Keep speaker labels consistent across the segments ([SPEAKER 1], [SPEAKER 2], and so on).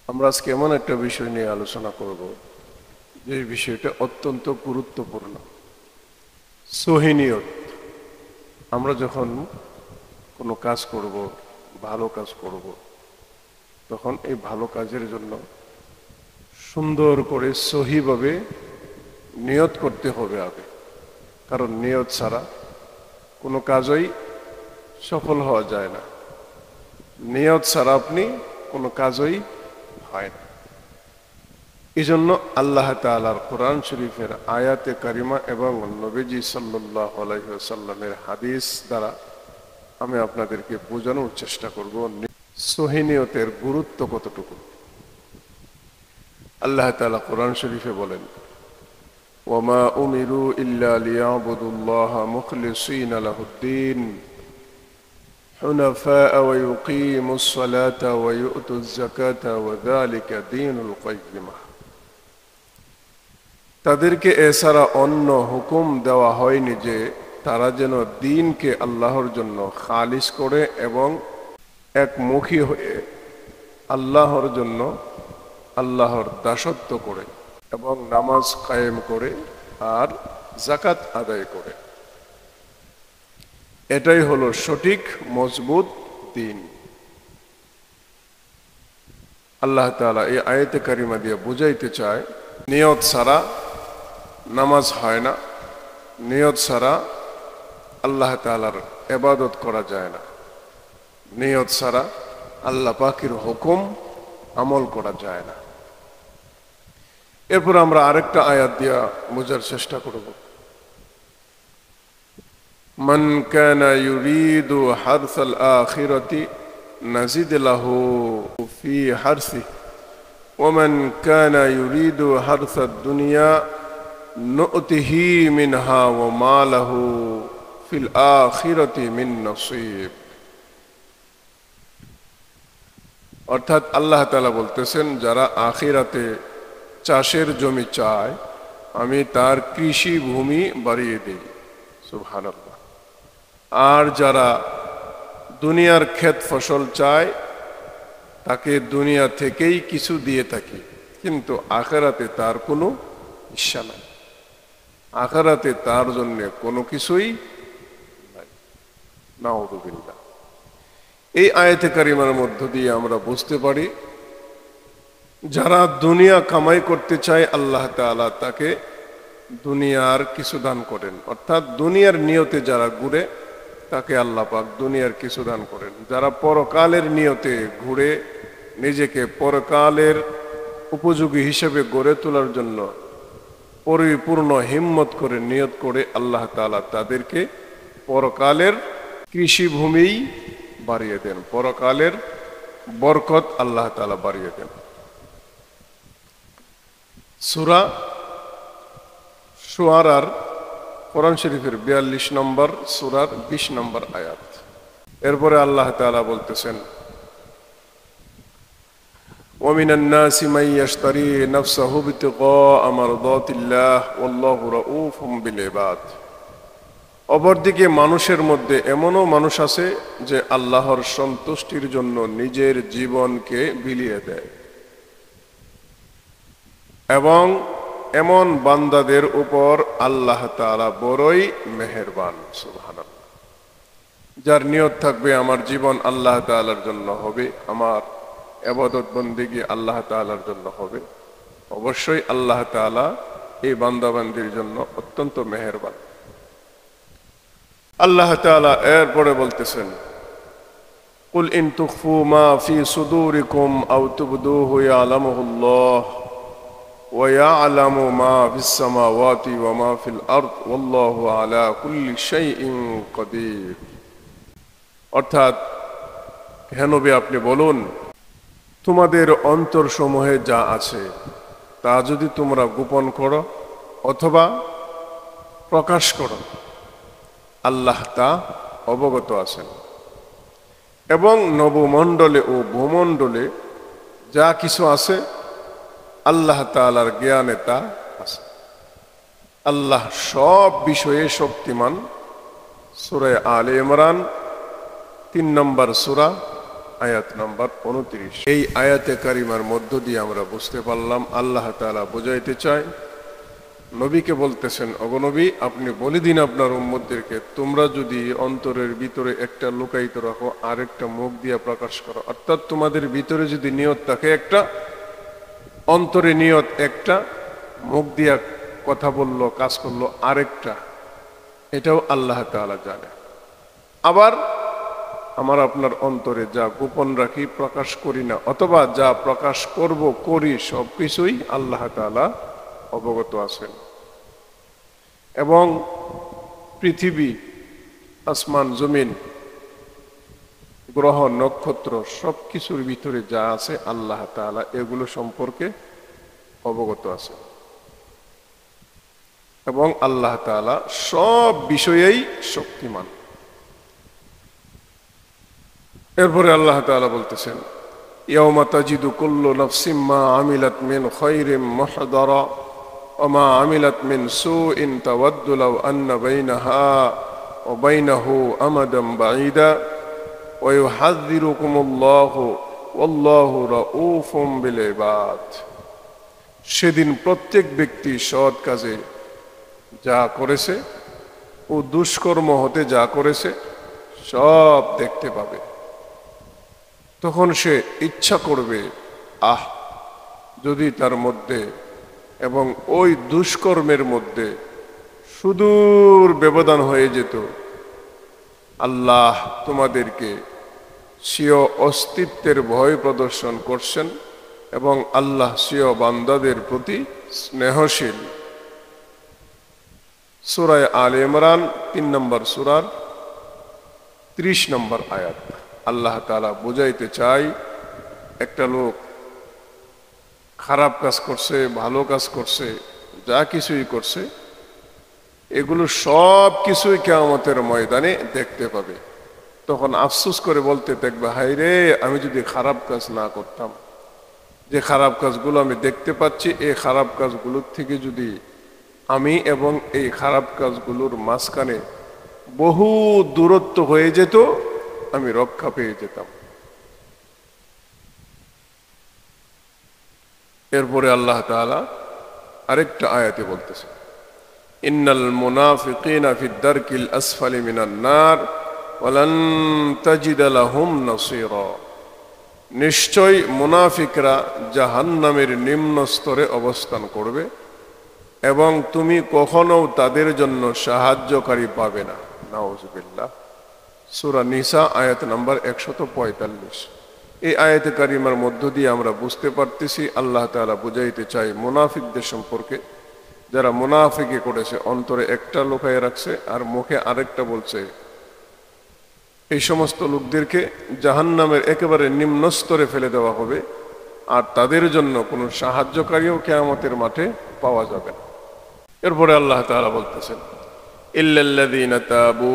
[SPEAKER 1] আমরা আজকে এমন একটা বিষয় নিয়ে আলোচনা করব যে বিষয়টা অত্যন্ত গুরুত্বপূর্ণ। সহিহ নিয়ত। আমরা যখন কোনো কাজ করব, ভালো কাজ করব, তখন এই ভালো কাজের জন্য সুন্দর করে সহিভাবে নিয়ত করতে হবে আগে। কারণ নিয়ত ছাড়া কোনো কাজই সফল হওয়া যায় না। নিয়ত ছাড়া আপনি কোনো কাজই হয় না। এই জন্য আল্লাহ তাআলার কোরআন শরীফের আয়াতে কারিমা এবং নবীজি সাল্লাল্লাহু আলাইহি ওয়াসাল্লামের হাদিস দ্বারা আমি আপনাদেরকে বোঝানোর চেষ্টা করব সহিহ নিয়তের গুরুত্ব কতটুকু। আল্লাহ তাআলা কোরআন শরীফে বলেন, ওয়ামা উমিরু ইল্লা লিয়াবুদুল্লাহা মুখলিসিনা লাহুদ্দিন হুনাফাআ ওয়া ইউকিমুস সালাতা ওয়া ইউতুজ যাকাতা ওয়া যালিকা দীনুল কাইয়্যিমা। তাদেরকে এছাড়া অন্য হুকুম দেওয়া হয়নি যে তারা যেন দ্বীনকে আল্লাহর জন্য খালিস করে এবং একমুখী হয়ে আল্লাহর জন্য আল্লাহর দাসত্ব করে এবং নামাজ কায়েম করে আর যাকাত আদায় করে। এটাই হলো সঠিক মজবুত দ্বীন। আল্লাহ তাআলা এই আয়াতে কারিমা দিয়ে বুঝাইতে চায়, নিয়ত ছাড়া নামাজ হয় না, নিয়ত ছাড়া আল্লাহ তাআলার ইবাদত করা যায় না, নিয়ত ছাড়া আল্লাহ পাকের হুকুম আমল করা যায় না। এরপর আমরা আরেকটা আয়াত দিয়া বোঝার চেষ্টা করব। মান কানা ইউরিদু হারসাল আখিরাতি নাজিদ লাহু ফি হারসি ওয়া মান কানা ইউরিদু হারসাদ দুনিয়া নু'তিহি মিনহা ওয়া মা লাহু ফিল আখিরাতি মিন নসিব। অর্থাৎ আল্লাহ তাআলা বলতেছেন, যারা আখিরাতে চাষের জমি চায় আমি তার কৃষি ভূমি বাড়িয়ে দিই। সুবহানাল্লাহ। আর যারা দুনিয়ার ক্ষেত ফসল চায় তাকে দুনিয়া থেকেই কিছু দিয়ে থাকি, কিন্তু আখিরাতে তার কোনো ইচ্ছা নাই, আখিরাতে তার জন্য কোনো কিছুই নাই। নাউযুবিল্লাহ। এই আয়াতে কারিমার মধ্য দিয়ে আমরা বুঝতে পারি, যারা দুনিয়া কামাই করতে চায় আল্লাহ তাআলা তাকে দুনিয়ার কিছু দান করেন। অর্থাৎ দুনিয়ার নিয়তে যারা ঘুরে তাকে আল্লাহ পাক দুনিয়ার কিছু দান করেন। যারা পরকালের নিয়তে ঘুরে নিজেকে পরকালের উপযোগী হিসেবে গড়ে তোলার জন্য পরিপূর্ণ হিম্মত করে নিয়ত করে আল্লাহ তাআলা তাদেরকে পরকালের কৃষিভূমিই বাড়িয়ে দেন, পরকালের বরকত আল্লাহ তাআলা বাড়িয়ে দেন। সূরা শুআরার কোরআন শরীফের 42 নম্বর সূরার 20 নম্বর আয়াত। এরপরে আল্লাহ তাআলা বলতেছেন, ওয়া মিনান নাসি মান ইয়াশতারি নাফসাহু বিতিগা মারদাতিল্লাহ ওয়াল্লাহু রাউফুম বিল ইবাদ। অপরদিকে মানুষের মধ্যে এমনও মানুষ আছে যে আল্লাহর সন্তুষ্টির জন্য নিজের জীবনকে বিলিয়ে দেয়, এবং এমন বান্দাদের উপর আল্লাহ তাআলা বড়ই মেহেরবান। সুবহানাল্লাহ। যার নিয়ত থাকবে আমার জীবন আল্লাহ তাআলার জন্য হবে, আমার ইবাদত বন্দেগী আল্লাহ তাআলার জন্য হবে, অবশ্যই আল্লাহ তাআলা এই বান্দাবান্দির জন্য অত্যন্ত মেহেরবান। আল্লাহ তাআলা এরপরে বলতেছেন, কুল ইন তুখফু মা ফি সুদুরিকুম আও তুবদুহু ইয়ালামুহুল্লাহ ওয়া ইয়ালামু মা ফিস সামাওয়াতি ওয়া মা ফিল আরদ ওয়াল্লাহু আলা কুল্লি শাইইন কাদির। অর্থাৎ হে নবী, আপনি বলুন, তোমাদের অন্তরসমূহে যা আছে তা যদি তোমরা গোপন করো অথবা প্রকাশ করো, আল্লাহ তা অবগত আছেন। এবং নবমণ্ডলে ও ভূমণ্ডলে যা কিছু আছে আল্লাহ তাআলার জ্ঞানে তা আছে। আল্লাহ সব বিষয়ে শক্তিমান। সূরা আলে ইমরান 3 নম্বর সূরা আয়াত নাম্বার 29। এই আয়াতে কারিমার মধ্য দিয়ে আমরা বুঝতে পারলাম আল্লাহ তাআলা বোঝাইতে চায়, নবীকে বলতেছেন, ওগো নবী, আপনি বলে দিন আপনার উম্মতদেরকে, তোমরা যদি অন্তরের ভিতরে একটা লুকায়িত রাখো, আরেকটা মুখ দিয়ে প্রকাশ করো, অর্থাৎ তোমাদের ভিতরে যদি নিয়ত থাকে একটা, অন্তরে নিয়ত একটা, মুখ দিয়া কথা বললো, কাজ করলো আরেকটা, এটাও আল্লাহ তাআলা জানে। আবার আমার আপনার অন্তরে যা গোপন রাখি, প্রকাশ করি না, অথবা যা প্রকাশ করব করি, সবকিছুই আল্লাহ তাআলা অবগত আছেন। এবং পৃথিবী, আসমান, জমিন, গ্রহ, নক্ষত্র, সবকিছুর ভিতরে যা আছে আল্লাহ তাআলা এগুলো সম্পর্কে অবগত আছে। এবং আল্লাহ তাআলা সব বিষয়েই শক্তিমান। এরপরে আল্লাহ তাআলা বলতেছেন, ইয়াউমা তাজিদু কুল্লু নাফসিম মা আমিলাত মিন খায়রিন মুহদারা ওয়া মা আমিলাত মিন সুইন তাওয়াদ্দু লাও আন্না বাইনাহা ওয়া বাইনাহু আমাদান বাঈদা ওয়া ইউহাযযিরুকুমুল্লাহু ওয়াল্লাহু রাউফুম বিল ইবাদ। সেদিন প্রত্যেক ব্যক্তি সৎ কাজে যা করেছে ও দুষ্কর্ম হতে যা করেছে সব দেখতে পাবে। তখন সে ইচ্ছা করবে, যদি তার মধ্যে এবং ওই দুষ্কর্মের মধ্যে সুদূর ব্যবধান হয়ে যেত। আল্লাহ তোমাদেরকে স্বীয় অস্তিত্বের ভয় প্রদর্শন করছেন এবং আল্লাহ স্বীয় বান্দাদের প্রতি স্নেহশীল। সূরা আলে ইমরান 3 নম্বর সূরার 30 নম্বর আয়াত। আল্লাহ তাআলা বুঝাইতে চাই, একটা লোক খারাপ কাজ করছে, ভালো কাজ করছে, যা কিছুই করছে, এগুলো সব কিছুই কিয়ামতের ময়দানে দেখতে পাবে। তখন আফসোস করে বলতে দেখবে, হায় রে, আমি যদি খারাপ কাজ না করতাম, যে খারাপ কাজগুলো আমি দেখতে পাচ্ছি, এই খারাপ কাজগুলোর থেকে যদি আমি এবং এই খারাপ কাজগুলোর মাঝখানে বহু দূরত্ব হয়ে যেত, আমি রক্ষা পেয়ে যেতাম। এরপরে আল্লাহ তাআলা আরেকটা আয়াতে বলতেছে, ইন্নাল মুনাফিকিনা ফিদ দারকিল আসফালি মিনান নার ওয়া লান তাজিদ লাহুম নাসীরা। নিশ্চয় মুনাফিকরা জাহান্নামের নিম্ন স্তরে অবস্থান করবে এবং তুমি কখনো তাদের জন্য সাহায্যকারী পাবে না। নাউযুবিল্লাহ। সূরা নিসা আয়াত নাম্বার 145। এই আয়াতে কারিমার মধ্য দিয়ে আমরা বুঝতে পারতেছি আল্লাহ তাআলা বুঝাইতে চাই মুনাফিকদের সম্পর্কে, যারা মুনাফিকি করেছে, অন্তরে একটা লুকায়ে রাখছে আর মুখে আরেকটা বলছে। এই সমস্ত লোকদেরকে জাহান্নামের একেবারে নিম্ন স্তরে ফেলে দেওয়া হবে, আর তাদের জন্য কোনো সাহায্যকারীও কিয়ামতের মাঠে পাওয়া যাবে না। এরপরে আল্লাহ তাআলা বলতেছেন, ইল্লাল্লাযীনা তাবু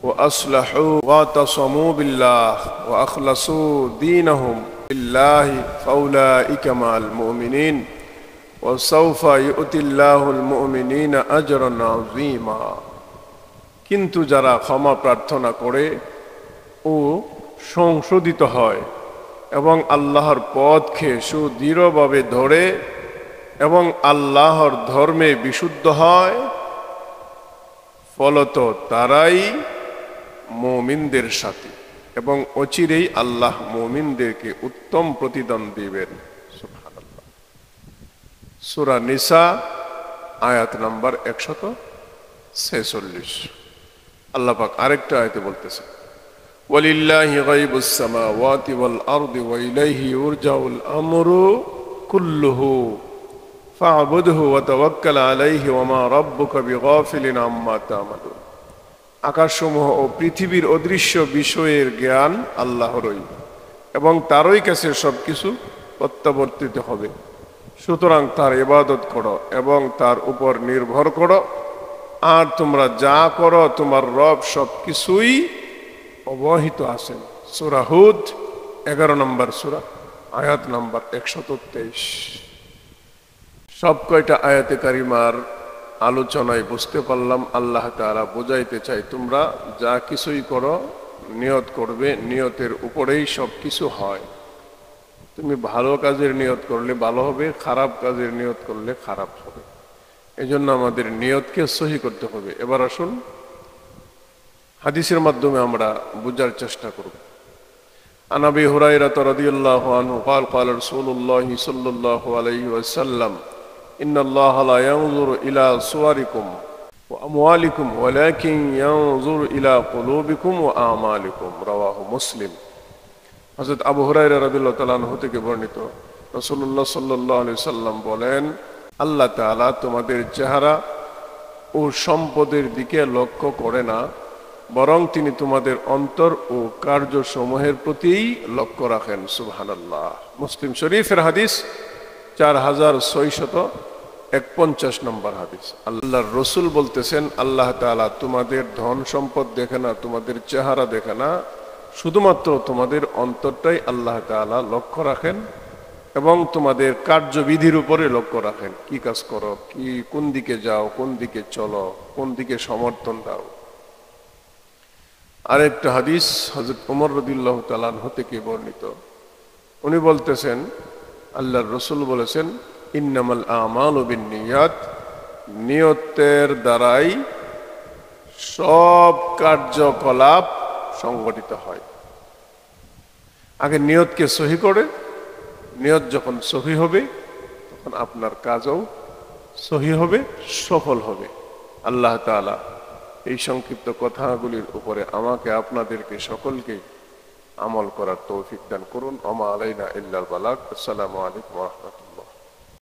[SPEAKER 1] ওয়া আসলাহু ওয়া তাসামু বিল্লাহ ওয়া আখলাসু দীনাহুম লিল্লাহি ফাউলাইকা মা'আল মুমিনিন ওয়া সাওফা ইউতিল্লাহুল মুমিনিনা আজরান আযীমা। কিন্তু যারা ক্ষমা প্রার্থনা করে ও সংশোধিত হয় এবং আল্লাহর পথকে সুদৃঢ়ভাবে ধরে এবং আল্লাহর ধর্মে বিশুদ্ধ হয়, ফলত তারাই মুমিনদের সাথে, এবং অচিরেই আল্লাহ মুমিনদেরকে উত্তম প্রতিদান দিবেন। সুবহানাল্লাহ। সূরা নিসা আয়াত নাম্বার 146। আল্লাহ পাক আরেকটা আয়াতে বলতেছে, ওয়ালিল্লাহি গায়বুস সামাওয়াতি ওয়াল আরদি ওয়া ইলাইহি ইউরজাউল আমরু কুল্লুহু ফা'বুদহু ওয়া তাওয়াক্কাল আলাইহি ওয়া মা রাব্বুকা বিগাফিলিন আম্মা তা'মালুন। আকাশসমূহ ও পৃথিবীর অদৃশ্য বিষয়ের জ্ঞান আল্লাহরই, এবং তারই কাছে সবকিছু প্রত্যাবর্তিত হবে। সুতরাং তার ইবাদত করো এবং তার উপর নির্ভর করো, আর তোমরা যা করো তোমার রব সবকিছুই অবহিত আছেন। সূরা হুদ 11 নম্বর সূরা আয়াত নাম্বার 123। সব কয়টা আয়াতে কারিমার আলোচনায় বুঝতে পারলাম আল্লাহ তাআলা বোঝাইতে চাই, তোমরা যা কিছুই করো নিয়ত করবে, নিয়তের উপরেই সব কিছু হয়। তুমি ভালো কাজের নিয়ত করলে ভালো হবে, খারাপ কাজের নিয়ত করলে খারাপ হবে। এজন্য আমাদের নিয়তকে সহি করতে হবে। এবার আসুন হাদিসের মাধ্যমে আমরা বোঝার চেষ্টা করব। عن ابي هريره رضي الله عنه قال قال رسول الله صلى الله عليه وسلم ان الله لا ينظر الى صوركم واموالكم ولكن ينظر الى قلوبكم واعمالكم رواه مسلم। হযরত আবু হুরায়রা রাদিয়াল্লাহু তাআলা আনহু থেকে বর্ণিত, রাসূলুল্লাহ সাল্লাল্লাহু আলাইহি সাল্লাম বলেন, আল্লাহ তাআলা তোমাদের চেহারা ও সম্পদের দিকে লক্ষ্য করে না, বরং তিনি তোমাদের অন্তর ও কার্যসমূহের প্রতিই লক্ষ্য রাখেন। সুবহানাল্লাহ। মুসলিম শরীফের হাদিস 4649 নম্বর হাদিস। আল্লাহর রসুল বলতেছেন, আল্লাহ তাআলা তোমাদের ধন সম্পদ দেখে না, তোমাদের চেহারা দেখে না, শুধুমাত্র তোমাদের অন্তরটাই আল্লাহ তাআলা লক্ষ্য রাখেন এবং তোমাদের কার্যবিধির উপরে লক্ষ্য রাখেন। কি কাজ করো, কি কোন দিকে যাও, কোন দিকে চলো, কোন দিকে সমর্থন দাও। আরেকটা হাদিস হযরত ওমর রাদিয়াল্লাহু তাআলা আনহু থেকে বর্ণিত, উনি বলতেছেন, আল্লাহর রাসূল বলেছেন, ইন্নামাল আমালু বিন্নিয়াত, নিয়তের দ্বারাই সব কার্যকলাপ সংগঠিত হয়। আগে নিয়তকে সহি করে, নিয়ত যখন সহি হবে তখন আপনার কাজও সহি হবে, সফল হবে। আল্লাহ তাআলা এই সংক্ষিপ্ত কথাগুলির উপরে আমাকে আপনাদেরকে সকলকে আমল করার তৌফিক দান করুন। ওমা আলাইনা ইল্লাল বালাগ। আসসালামু আলাইকুম ওয়া রাহমাতুল্লাহ।